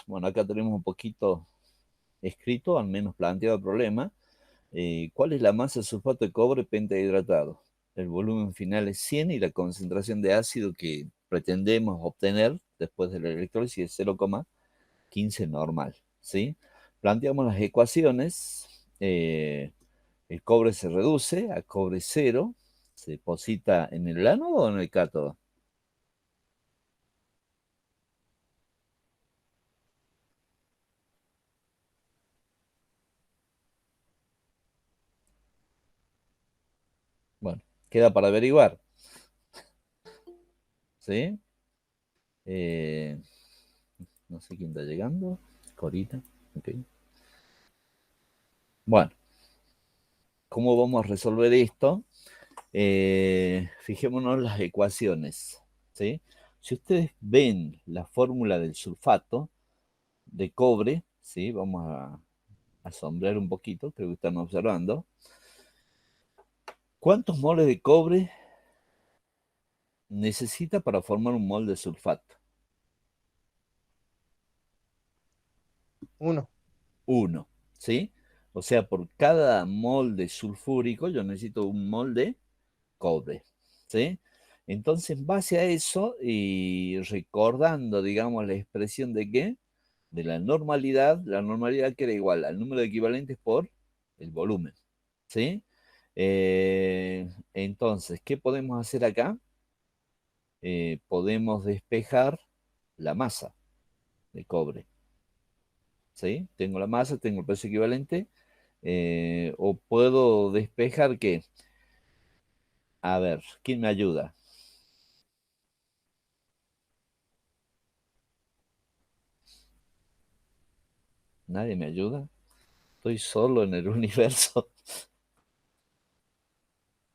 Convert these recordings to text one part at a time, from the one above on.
bueno, acá tenemos un poquito escrito, al menos planteado el problema. ¿Cuál es la masa de sulfato de cobre pentahidratado? El volumen final es 100 y la concentración de ácido que pretendemos obtener después de la electrólisis es 0,15 normal, ¿sí? Planteamos las ecuaciones. El cobre se reduce a cobre cero. ¿Se deposita en el ánodo o en el cátodo? Bueno, queda para averiguar, ¿sí? Eh, no sé quién está llegando. Corita. Ok. Bueno, ¿cómo vamos a resolver esto? Fijémonos en las ecuaciones, ¿sí? Si ustedes ven la fórmula del sulfato de cobre, ¿sí? Vamos a sombrear un poquito, creo que están observando. ¿Cuántos moles de cobre necesita para formar un mol de sulfato? Uno. Uno, ¿sí? O sea, por cada mol de sulfúrico yo necesito un mol de cobre, ¿sí? Entonces, en base a eso y recordando, digamos, la expresión de qué, de la normalidad que era igual al número de equivalentes por el volumen, ¿sí? Entonces, ¿qué podemos hacer acá? Podemos despejar la masa de cobre, ¿sí? Tengo la masa, tengo el peso equivalente, o puedo despejar qué. A ver, ¿quién me ayuda? ¿Nadie me ayuda? Estoy solo en el universo.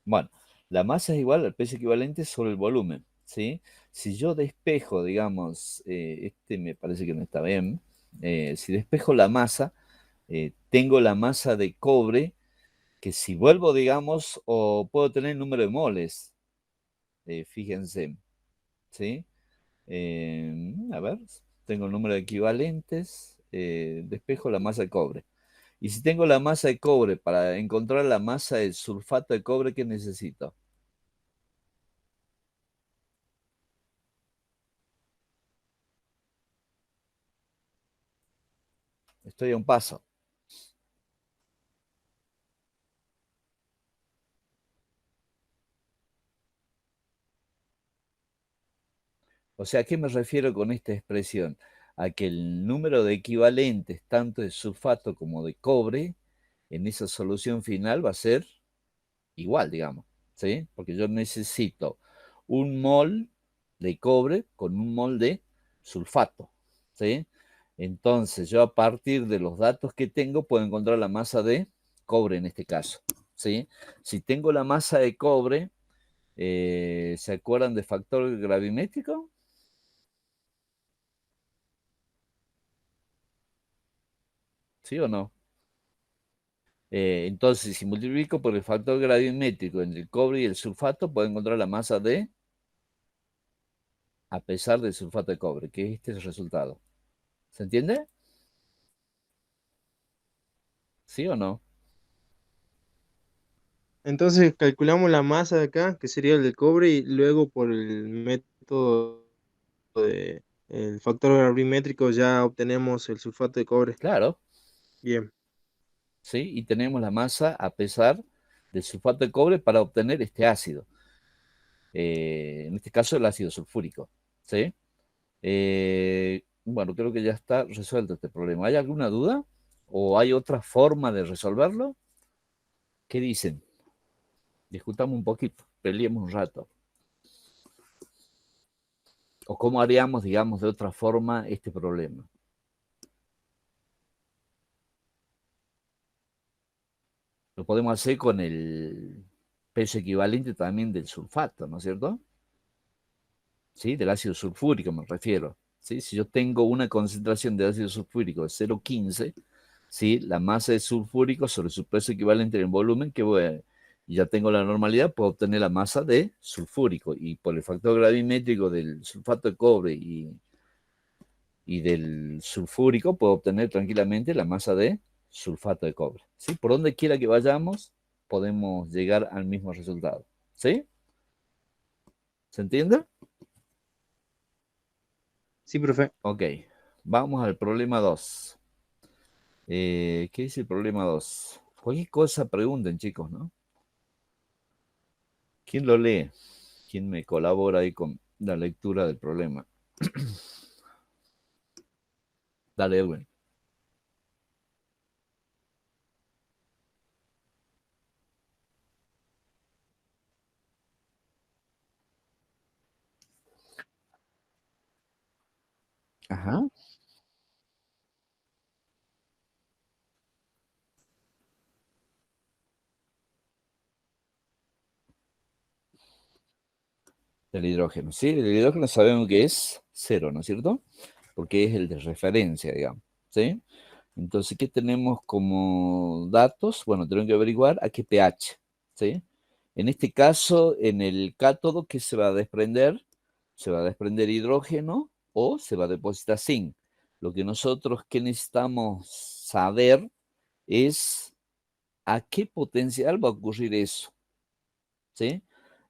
Bueno, la masa es igual al peso equivalente sobre el volumen, ¿sí? Si yo despejo, digamos, este me parece que no está bien. Si despejo la masa, tengo la masa de cobre, que si vuelvo, digamos, o puedo tener el número de moles, fíjense, ¿sí? A ver, tengo el número de equivalentes, despejo la masa de cobre. Y si tengo la masa de cobre, para encontrar la masa del sulfato de cobre, ¿qué necesito? Estoy a un paso. O sea, ¿a qué me refiero con esta expresión? A que el número de equivalentes, tanto de sulfato como de cobre, en esa solución final va a ser igual, digamos, ¿sí? Porque yo necesito un mol de cobre con un mol de sulfato, ¿sí? Entonces, yo a partir de los datos que tengo puedo encontrar la masa de cobre en este caso, ¿sí? Si tengo la masa de cobre, ¿se acuerdan de factor gravimétrico? ¿Sí o no? Entonces, si multiplico por el factor gravimétrico entre el cobre y el sulfato, puedo encontrar la masa de a pesar del sulfato de cobre, que este es el resultado. ¿Se entiende? ¿Sí o no? Entonces calculamos la masa de acá, que sería el del cobre, y luego por el método de el factor gravimétrico ya obtenemos el sulfato de cobre. Claro, Bien. ¿sí? Y tenemos la masa a pesar del sulfato de cobre para obtener este ácido. En este caso, el ácido sulfúrico. ¿Sí? Bueno, creo que ya está resuelto este problema. ¿Hay alguna duda? ¿O hay otra forma de resolverlo? ¿Qué dicen? Discutamos un poquito, peleemos un rato. ¿O cómo haríamos, digamos, de otra forma este problema? Lo podemos hacer con el peso equivalente también del sulfato, ¿no es cierto? ¿Sí? Del ácido sulfúrico me refiero. ¿Sí? Si yo tengo una concentración de ácido sulfúrico de 0,15, ¿sí? La masa de sulfúrico sobre su peso equivalente en el volumen, y ya tengo la normalidad, puedo obtener la masa de sulfúrico. Y por el factor gravimétrico del sulfato de cobre y Y del sulfúrico puedo obtener tranquilamente la masa de sulfato de cobre. ¿Sí? Por donde quiera que vayamos, podemos llegar al mismo resultado. ¿Sí? ¿Se entiende? Sí, profe. Ok, vamos al problema 2. ¿Qué dice el problema 2? Cualquier cosa pregunten, chicos, ¿no? ¿Quién lo lee? ¿Quién me colabora ahí con la lectura del problema? Dale, Edwin. Ajá. Del hidrógeno. Sí, el hidrógeno sabemos que es cero, ¿no es cierto? Porque es el de referencia, digamos. ¿Sí? Entonces, ¿qué tenemos como datos? Bueno, tenemos que averiguar a qué pH. ¿Sí? En este caso, en el cátodo, ¿qué se va a desprender? Se va a desprender hidrógeno o se va a depositar zinc. Lo que nosotros que necesitamos saber es a qué potencial va a ocurrir eso. ¿Sí?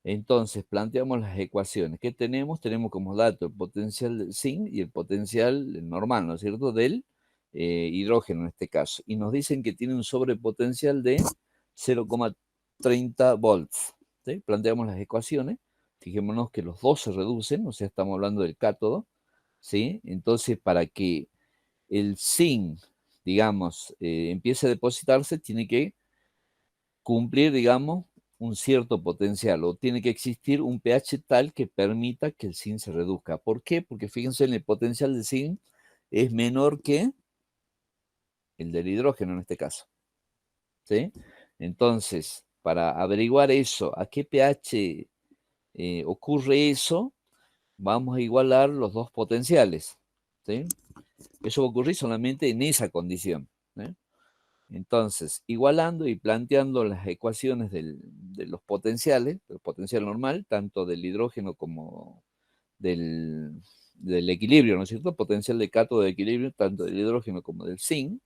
Entonces, planteamos las ecuaciones. ¿Qué tenemos? Tenemos como dato el potencial del zinc y el potencial normal, ¿no es cierto?, del hidrógeno en este caso. Y nos dicen que tiene un sobrepotencial de 0,30 volts. ¿Sí? Planteamos las ecuaciones. Fijémonos que los dos se reducen, o sea, estamos hablando del cátodo. ¿Sí? Entonces, para que el zinc, digamos, empiece a depositarse, tiene que cumplir, digamos, un cierto potencial o tiene que existir un pH tal que permita que el zinc se reduzca. ¿Por qué? Porque fíjense, el potencial del zinc es menor que el del hidrógeno en este caso. ¿Sí? Entonces, para averiguar eso, a qué pH ocurre eso, vamos a igualar los dos potenciales. ¿Sí? Eso va a ocurrir solamente en esa condición. ¿Eh? Entonces, igualando y planteando las ecuaciones de los potenciales, del potencial normal, tanto del hidrógeno como del equilibrio, ¿no es cierto? Potencial de cátodo de equilibrio, tanto del hidrógeno como del zinc,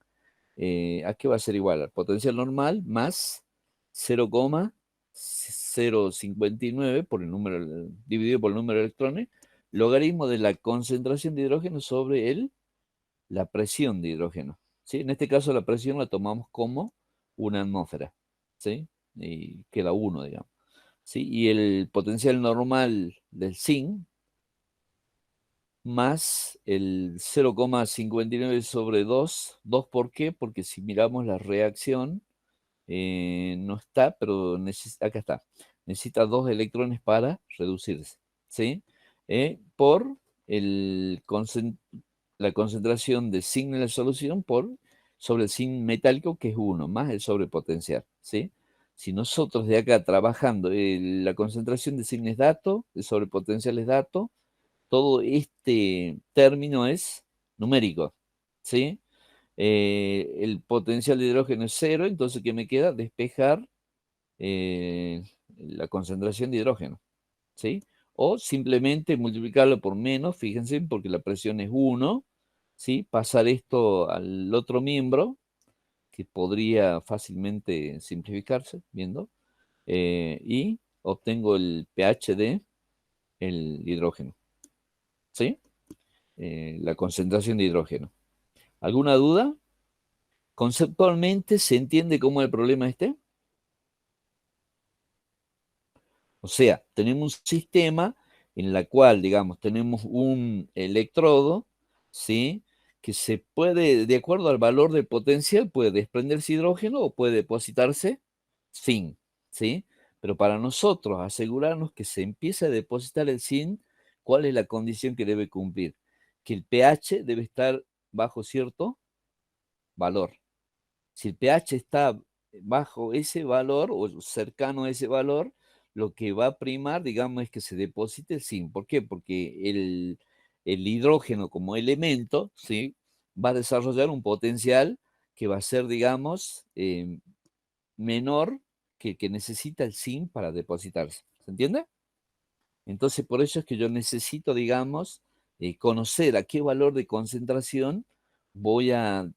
¿a qué va a ser igual? Al potencial normal más 0,059 por el número, dividido por el número de electrones, logaritmo de la concentración de hidrógeno sobre la presión de hidrógeno. ¿Sí? En este caso la presión la tomamos como una atmósfera, ¿sí? Y queda 1, digamos. ¿Sí? Y el potencial normal del zinc más el 0,59 sobre 2. ¿2 por qué? Porque si miramos la reacción, no está, pero acá está. Necesita 2 electrones para reducirse, ¿sí? Por el la concentración de zinc en la solución sobre el zinc metálico, que es 1, más el sobrepotencial, ¿sí? Si nosotros de acá trabajando, la concentración de zinc es dato, el sobrepotencial es dato, todo este término es numérico, ¿sí? El potencial de hidrógeno es 0, entonces ¿qué me queda? Despejar la concentración de hidrógeno, ¿sí? O simplemente multiplicarlo por menos, fíjense, porque la presión es 1, ¿sí? Pasar esto al otro miembro, que podría fácilmente simplificarse, viendo, y obtengo el pH de el hidrógeno, ¿sí? La concentración de hidrógeno. ¿Alguna duda? Conceptualmente, ¿se entiende cómo es el problema este? O sea, tenemos un sistema en el cual, digamos, tenemos un electrodo, ¿sí? Que se puede, de acuerdo al valor del potencial, puede desprenderse hidrógeno o puede depositarse zinc, ¿sí? Pero para nosotros asegurarnos que se empiece a depositar el zinc, ¿cuál es la condición que debe cumplir? Que el pH debe estar bajo cierto valor. Si el pH está bajo ese valor o cercano a ese valor, lo que va a primar, digamos, es que se deposite el zinc. ¿Por qué? Porque el hidrógeno como elemento, ¿sí? Va a desarrollar un potencial que va a ser, digamos, menor que el que necesita el zinc para depositarse. ¿Se entiende? Entonces, por eso es que yo necesito, digamos, conocer a qué valor de concentración voy a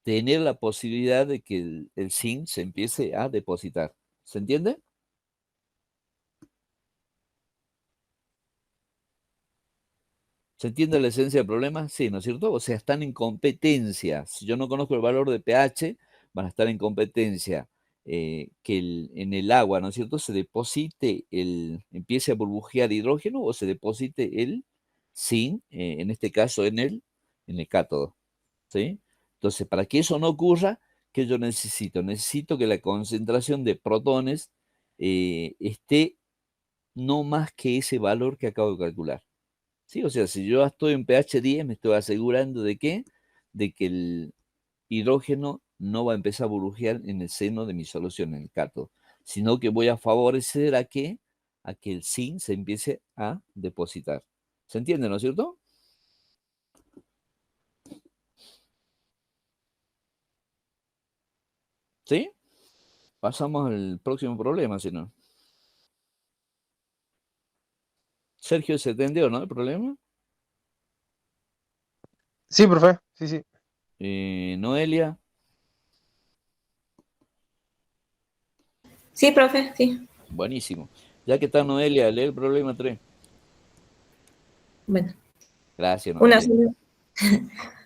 tener la posibilidad de que el zinc se empiece a depositar. ¿Se entiende? ¿Se entiende la esencia del problema? Sí, ¿no es cierto? O sea, están en competencia. Si yo no conozco el valor de pH, van a estar en competencia que en el agua, ¿no es cierto?, se deposite empiece a burbujear hidrógeno o se deposite el zinc, en este caso en el cátodo, ¿sí? Entonces, para que eso no ocurra, ¿qué yo necesito? Necesito que la concentración de protones esté no más que ese valor que acabo de calcular. Sí, o sea, si yo estoy en pH 10, me estoy asegurando de qué, de que el hidrógeno no va a empezar a burbujear en el seno de mi solución, en el cátodo, sino que voy a favorecer a que el zinc se empiece a depositar. ¿Se entiende, no es cierto? ¿Sí? Pasamos al próximo problema, si no. Sergio, ¿se entendió, no? El problema. Sí, profe, sí, sí. Noelia, Sí, profe, sí. buenísimo. Ya que está Noelia, lee el problema 3. Bueno, Gracias, una, Noelia.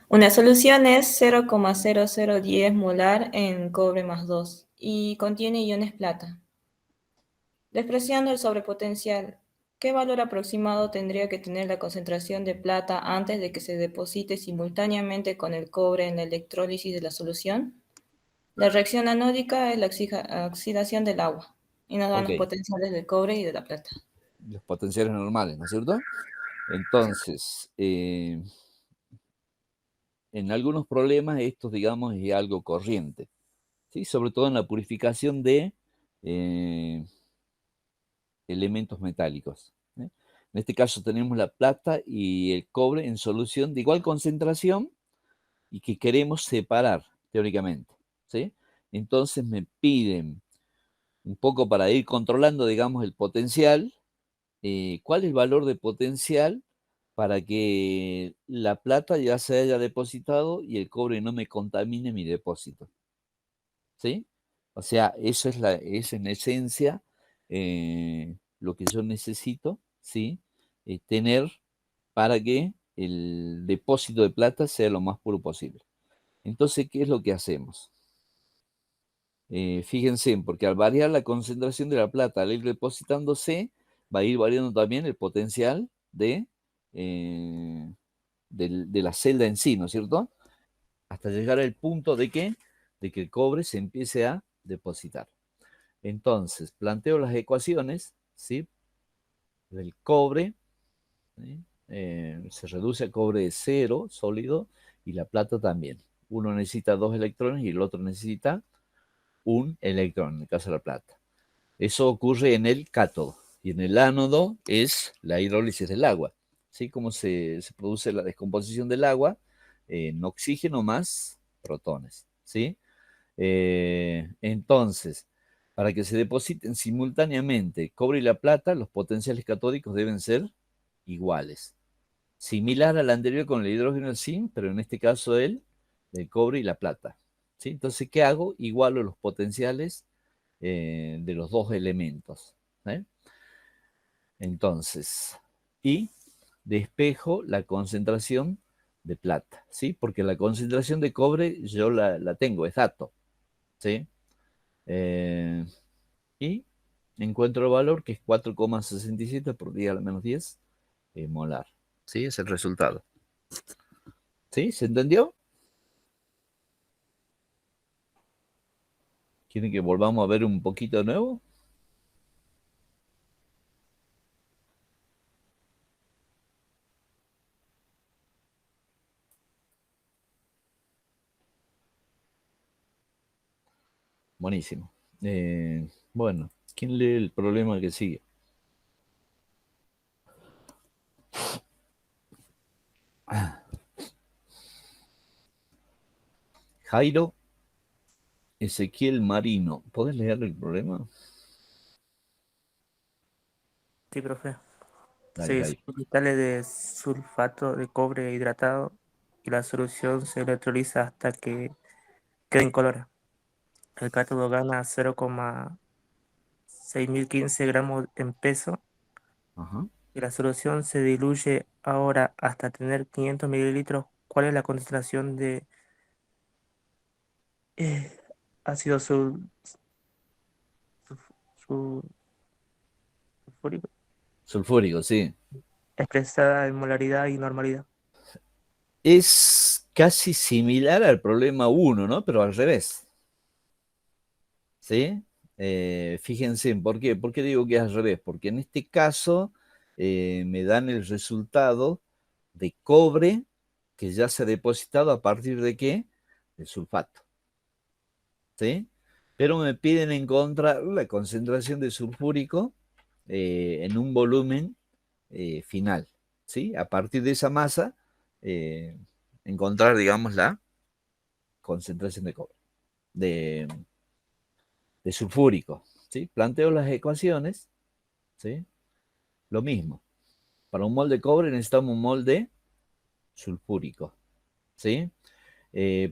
una solución es 0,0010 molar en cobre más 2 y contiene iones plata. Despreciando el sobrepotencial, ¿qué valor aproximado tendría que tener la concentración de plata antes de que se deposite simultáneamente con el cobre en la electrólisis de la solución? La reacción anódica es la oxidación del agua y nos dan Ok, los potenciales del cobre y de la plata. los potenciales normales, ¿no es cierto? Entonces, en algunos problemas esto, digamos, es algo corriente, ¿sí? Sobre todo en la purificación de eh, elementos metálicos, ¿eh? En este caso tenemos la plata y el cobre en solución de igual concentración y que queremos separar, teóricamente, ¿sí? Entonces me piden un poco para ir controlando, digamos, el potencial, cuál es el valor de potencial para que la plata ya se haya depositado y el cobre no me contamine mi depósito, ¿sí? O sea, es en esencia lo que yo necesito, ¿sí? Tener para que el depósito de plata sea lo más puro posible. Entonces, ¿qué es lo que hacemos? Fíjense, porque al variar la concentración de la plata al ir depositándose, va a ir variando también el potencial eh, de la celda en sí, ¿no es cierto? Hasta llegar al punto de que el cobre se empiece a depositar. Entonces, planteo las ecuaciones, ¿sí? Del cobre, ¿sí? Se reduce a cobre cero, sólido, y la plata también. Uno necesita 2 electrones y el otro necesita un electrón, en el caso de la plata. Eso ocurre en el cátodo. Y en el ánodo es la hidrólisis del agua. ¿Sí? Cómo se produce la descomposición del agua en oxígeno más protones. ¿Sí? Entonces, para que se depositen simultáneamente cobre y la plata, los potenciales catódicos deben ser iguales. Similar al anterior con el hidrógeno y el zinc, pero en este caso el cobre y la plata. ¿Sí? Entonces, ¿qué hago? Igualo los potenciales de los dos elementos. ¿Eh? Entonces, y despejo la concentración de plata, ¿sí? Porque la concentración de cobre yo la tengo, es dato, ¿sí? Y encuentro el valor que es 4,67 por 10 a la menos 10 molar, ¿sí? Es el resultado. ¿Sí? ¿Se entendió? ¿Quieren que volvamos a ver un poquito de nuevo? Buenísimo. Bueno, ¿quién lee el problema que sigue? Jairo Ezequiel Marino. ¿Podés leer el problema? Sí, profe. Dale, Gaby. cristales de sulfato de cobre hidratado y la solución se electroliza hasta que quede incolora. El cátodo gana 0,6015 gramos en peso Ajá. y la solución se diluye ahora hasta tener 500 mililitros. ¿Cuál es la concentración de eh, ácido sul- sulfúrico Sulfúrico, sí. expresada en molaridad y normalidad? Es casi similar al problema 1, ¿no? Pero al revés. ¿Sí? Fíjense, ¿por qué? ¿Por qué digo que es al revés? Porque en este caso me dan el resultado de cobre que ya se ha depositado a partir de ¿qué? Del sulfato. ¿Sí? Pero me piden encontrar la concentración de sulfúrico en un volumen final. ¿Sí? A partir de esa masa, eh, encontrar, digamos, la concentración de cobre, de sulfúrico. ¿Sí? Planteo las ecuaciones, ¿sí? Lo mismo. Para un mol de cobre necesitamos un mol de sulfúrico, ¿sí?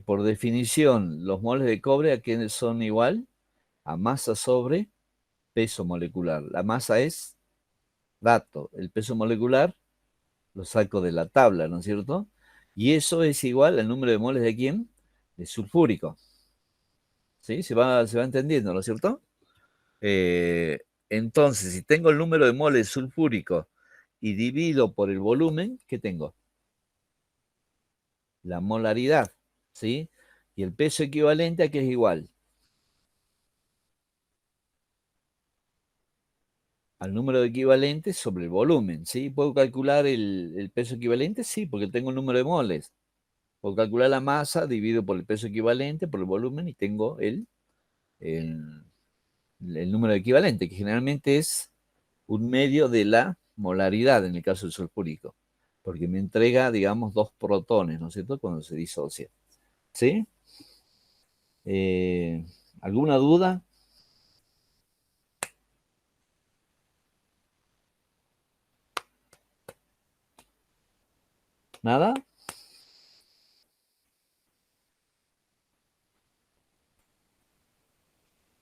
Por definición, los moles de cobre aquí son igual a masa sobre peso molecular. La masa es dato, el peso molecular lo saco de la tabla, ¿no es cierto? Y eso es igual al número de moles de quién? De sulfúrico. ¿Sí? Se va entendiendo, ¿no es cierto? Entonces, si tengo el número de moles sulfúricos y divido por el volumen, ¿qué tengo? La molaridad, ¿sí? Y el peso equivalente a qué es igual al número de equivalentes sobre el volumen, ¿sí? ¿Puedo calcular el peso equivalente? Sí, porque tengo el número de moles. Puedo calcular la masa, divido por el peso equivalente, por el volumen, y tengo el, el número equivalente, que generalmente es un medio de la molaridad en el caso del sulfúrico, porque me entrega, digamos, 2 protones, ¿no es cierto?, cuando se disocia. ¿Sí? Eh, ¿Alguna duda? ¿Nada?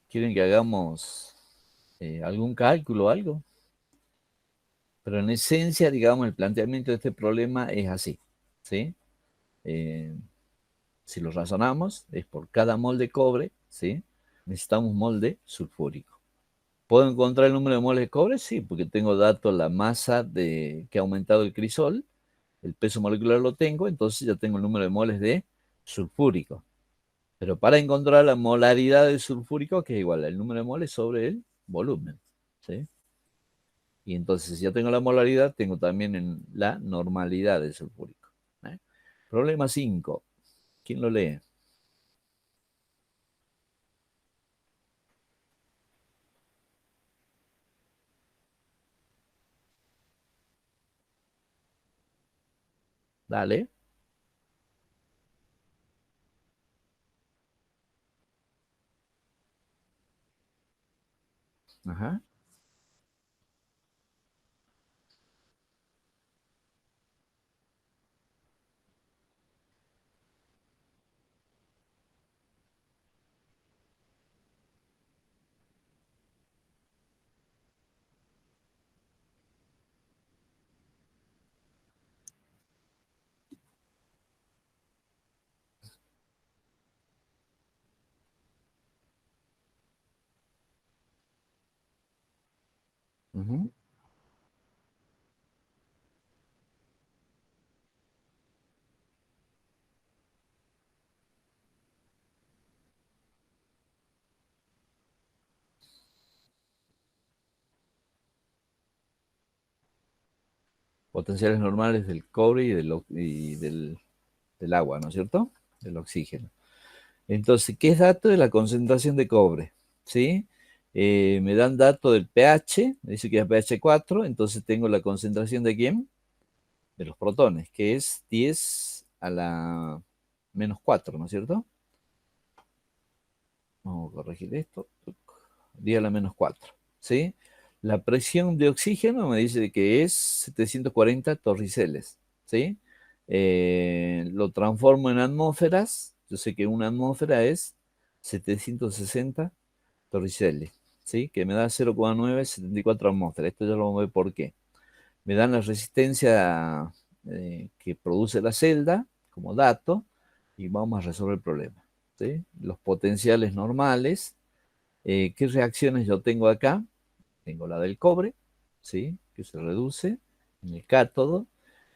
¿Quieren que hagamos algún cálculo o algo? Pero en esencia, digamos, el planteamiento de este problema es así, ¿sí? Eh, si lo razonamos, es por cada mol de cobre, ¿sí? Necesitamos un mol de sulfúrico. ¿Puedo encontrar el número de moles de cobre? Sí, porque tengo datos la masa que ha aumentado el crisol, el peso molecular lo tengo, entonces ya tengo el número de moles de sulfúrico. Pero para encontrar la molaridad del sulfúrico, que es igual al número de moles sobre el volumen, ¿sí? Y entonces, si ya tengo la molaridad, tengo también la normalidad del sulfúrico. ¿Eh? Problema 5. ¿Quién lo lee? Dale. Ajá. Ujú. Potenciales normales del cobre del agua, ¿no es cierto? Del oxígeno. Entonces, ¿qué es dato de la concentración de cobre? ¿Sí? Me dan dato del pH, me dice que es pH 4, entonces tengo la concentración de quién? De los protones, que es 10 a la menos 4, ¿no es cierto? Vamos a corregir esto. 10 a la menos 4, ¿sí? La presión de oxígeno me dice que es 740 torriceles, ¿sí? Lo transformo en atmósferas. Yo sé que una atmósfera es 760 torriceles, ¿sí? Que me da 0,974 atmósferas. Esto ya lo vamos a ver por qué. Me dan la resistencia que produce la celda como dato y vamos a resolver el problema, ¿sí? Los potenciales normales. ¿Qué reacciones yo tengo acá? Tengo la del cobre, ¿sí? Que se reduce en el cátodo,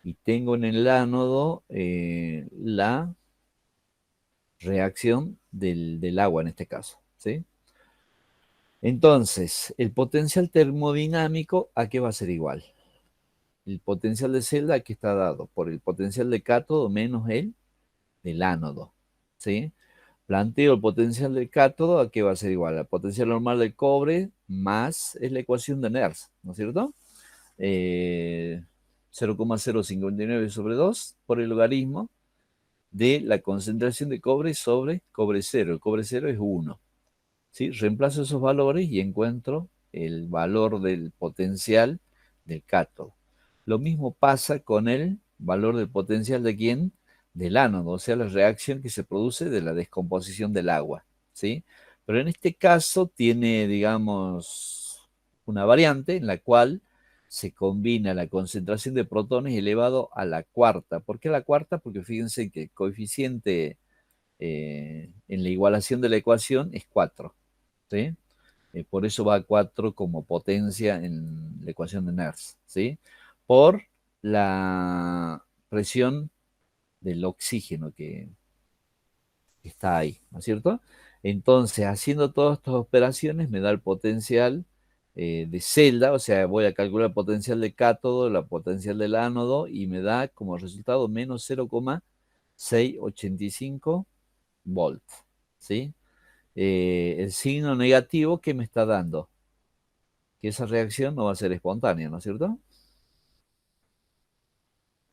y tengo en el ánodo la reacción del agua en este caso, ¿sí? Entonces, el potencial termodinámico, ¿a qué va a ser igual? El potencial de celda aquí está dado por el potencial de cátodo menos el del ánodo, ¿sí? Planteo el potencial del cátodo, ¿a qué va a ser igual? Al potencial normal del cobre más es la ecuación de Nernst, ¿no es cierto? 0,059 sobre 2 por el logaritmo de la concentración de cobre sobre cobre cero. El cobre cero es 1. ¿Sí? Reemplazo esos valores y encuentro el valor del potencial del cátodo. Lo mismo pasa con el valor del potencial de quién, del ánodo, o sea, la reacción que se produce de la descomposición del agua, ¿sí? Pero en este caso tiene, digamos, una variante en la cual se combina la concentración de protones elevado a la cuarta. ¿Por qué a la cuarta? Porque fíjense que el coeficiente en la igualación de la ecuación es 4, ¿sí? Por eso va a 4 como potencia en la ecuación de Nernst, ¿sí? Por la presión del oxígeno que está ahí, ¿no es cierto? Entonces, haciendo todas estas operaciones me da el potencial de celda, o sea, voy a calcular el potencial de cátodo, la potencial del ánodo, y me da como resultado menos 0,685 volts, ¿sí? El signo negativo que me está dando, que esa reacción no va a ser espontánea, ¿no es cierto?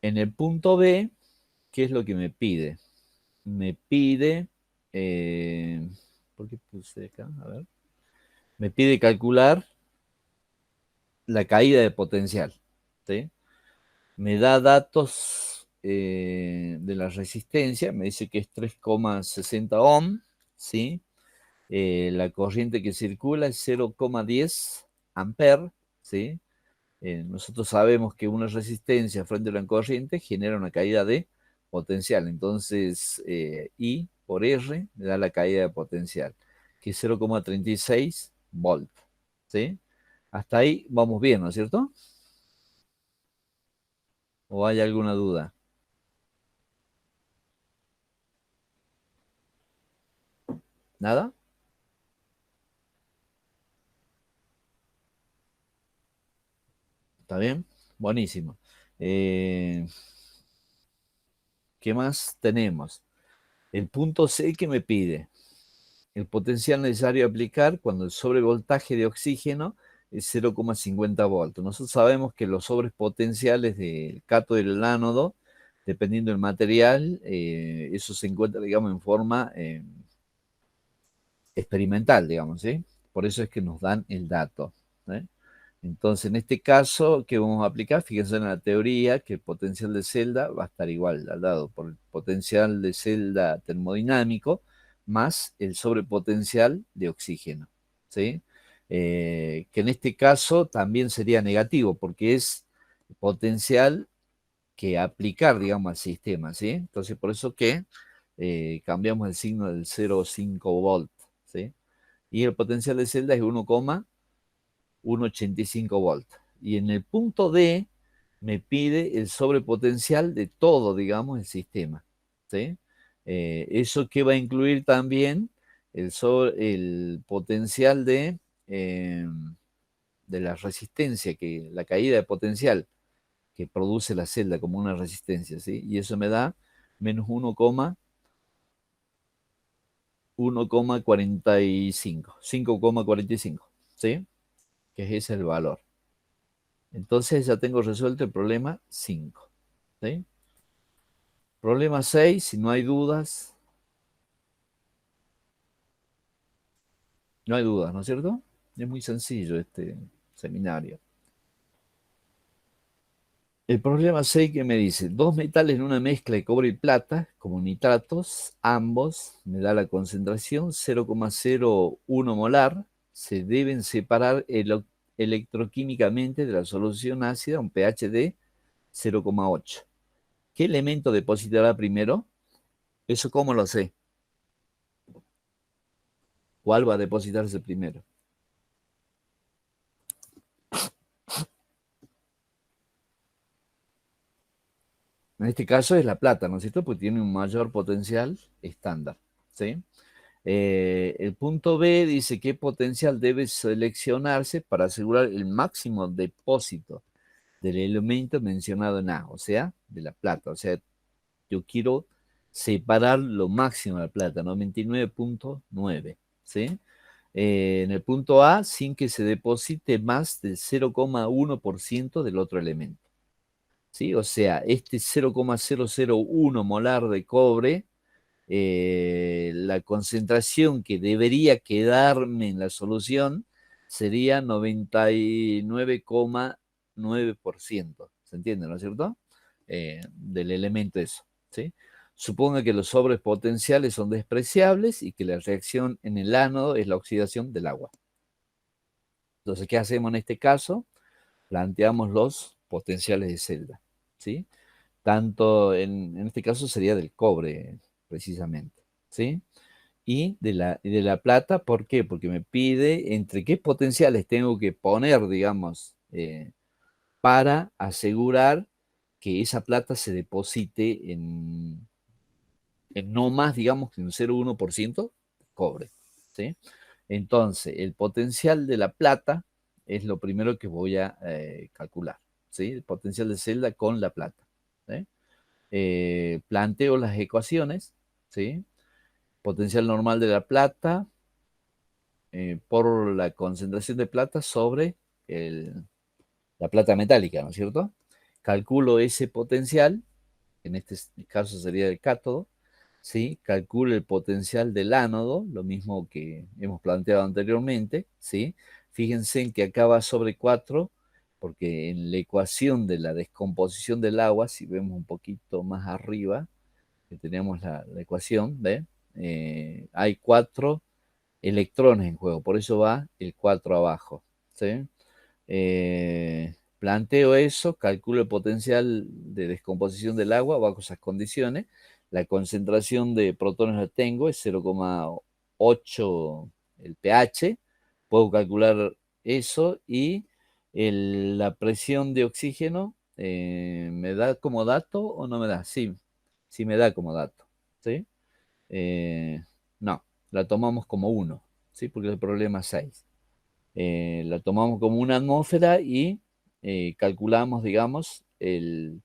En el punto B, ¿qué es lo que me pide? Me pide, ¿por qué puse acá? A ver. Me pide calcular la caída de potencial, ¿sí? Me da datos de la resistencia, me dice que es 3,60 ohm, ¿sí? La corriente que circula es 0,10 amper, ¿sí? Nosotros sabemos que una resistencia frente a una corriente genera una caída de potencial. Entonces, I por R me da la caída de potencial, que es 0,36 volt, ¿sí? Hasta ahí vamos bien, ¿no es cierto? ¿O hay alguna duda? ¿Nada? ¿Está bien? Buenísimo. ¿Qué más tenemos? El punto C que me pide el potencial necesario a aplicar cuando el sobrevoltaje de oxígeno es 0,50 voltios. Nosotros sabemos que los sobrepotenciales del cátodo y del ánodo, dependiendo del material, eso se encuentra, digamos, en forma experimental, digamos, ¿sí? Por eso es que nos dan el dato, ¿eh? Entonces, en este caso, ¿qué vamos a aplicar? Fíjense en la teoría que el potencial de celda va a estar igual, al dado por el potencial de celda termodinámico más el sobrepotencial de oxígeno, ¿sí? Que en este caso también sería negativo, porque es potencial que aplicar, digamos, al sistema, ¿sí? Entonces, por eso que cambiamos el signo del 0,5 volt, ¿sí? Y el potencial de celda es 1,185 volts. Y en el punto D me pide el sobrepotencial de todo, digamos, el sistema, ¿sí? Eso que va a incluir también el potencial de la resistencia, que la caída de potencial que produce la celda como una resistencia, ¿sí? Y eso me da menos 1,45, 5,45, ¿sí? Que ese es el valor. Entonces ya tengo resuelto el problema 5, ¿sí? Problema 6, si no hay dudas, no hay dudas, ¿no es cierto? Es muy sencillo este seminario. El problema 6 que me dice, dos metales en una mezcla de cobre y plata, como nitratos, ambos, me da la concentración 0,01 molar, se deben separar electroquímicamente de la solución ácida, un pH de 0,8. ¿Qué elemento depositará primero? ¿Eso cómo lo sé? ¿Cuál va a depositarse primero? En este caso es la plata, ¿no es cierto? Porque tiene un mayor potencial estándar, ¿sí? El punto B dice qué potencial debe seleccionarse para asegurar el máximo depósito del elemento mencionado en A, o sea, de la plata. O sea, yo quiero separar lo máximo de la plata, 99,9, ¿sí? En el punto A, sin que se deposite más del 0,1% del otro elemento, ¿sí? O sea, este 0,001 molar de cobre, la concentración que debería quedarme en la solución sería 99,9%. ¿Se entiende, no es cierto? Del elemento eso, ¿sí? Suponga que los sobres potenciales son despreciables y que la reacción en el ánodo es la oxidación del agua. Entonces, ¿qué hacemos en este caso? Planteamos los potenciales de celda, ¿sí? Tanto en este caso sería del cobre, precisamente, ¿sí? Y de la plata, ¿por qué? Porque me pide entre qué potenciales tengo que poner, digamos, para asegurar que esa plata se deposite en no más, digamos, que un 0,1% de cobre, ¿sí? Entonces, el potencial de la plata es lo primero que voy a calcular, ¿sí? El potencial de celda con la plata, ¿sí? Planteo las ecuaciones, ¿sí? Potencial normal de la plata por la concentración de plata sobre la plata metálica, ¿no es cierto? Calculo ese potencial, en este caso sería el cátodo, ¿sí? Calculo el potencial del ánodo, lo mismo que hemos planteado anteriormente, ¿sí? Fíjense en que acá va sobre 4, porque en la ecuación de la descomposición del agua, si vemos un poquito más arriba, que tenemos la ecuación, ¿ve? Hay 4 electrones en juego, por eso va el 4 abajo, ¿sí? Planteo eso, calculo el potencial de descomposición del agua bajo esas condiciones, la concentración de protones la tengo, es 0,8 el pH, puedo calcular eso y la presión de oxígeno, ¿me da como dato o no me da? Sí, sí me da como dato, ¿sí? No, la tomamos como 1, ¿sí? Porque el problema es 6. La tomamos como una atmósfera y calculamos, digamos, el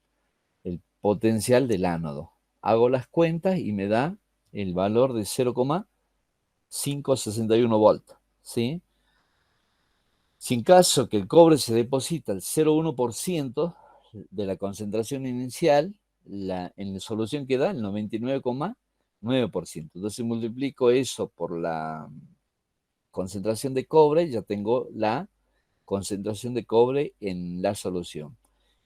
potencial del ánodo. Hago las cuentas y me da el valor de 0,561 volts, ¿sí? Si en caso que el cobre se deposita al 0,1% de la concentración inicial, en la solución que da el 99,9%. Entonces multiplico eso por la concentración de cobre, ya tengo la concentración de cobre en la solución.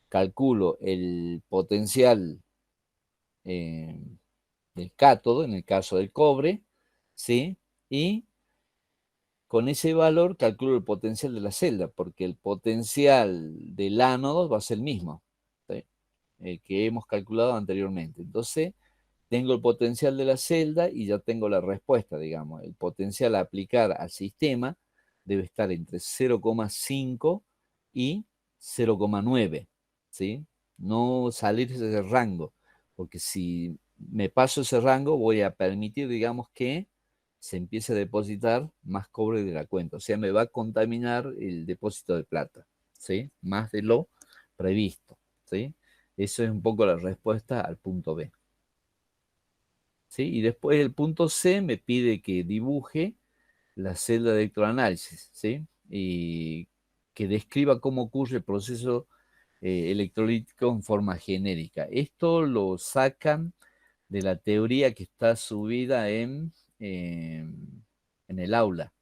Calculo el potencial del cátodo, en el caso del cobre, ¿sí? Y con ese valor calculo el potencial de la celda, porque el potencial del ánodo va a ser el mismo, ¿sí? Que hemos calculado anteriormente. Entonces, tengo el potencial de la celda y ya tengo la respuesta, digamos. El potencial a aplicar al sistema debe estar entre 0,5 y 0,9, ¿sí? No salirse de ese rango, porque si me paso ese rango voy a permitir, digamos, que se empiece a depositar más cobre de la cuenta. O sea, me va a contaminar el depósito de plata, ¿sí? Más de lo previsto, ¿sí? Eso es un poco la respuesta al punto B. ¿Sí? Y después el punto C me pide que dibuje la celda de electroanálisis, ¿sí? Y que describa cómo ocurre el proceso electrolítico en forma genérica. Esto lo sacan de la teoría que está subida en el aula,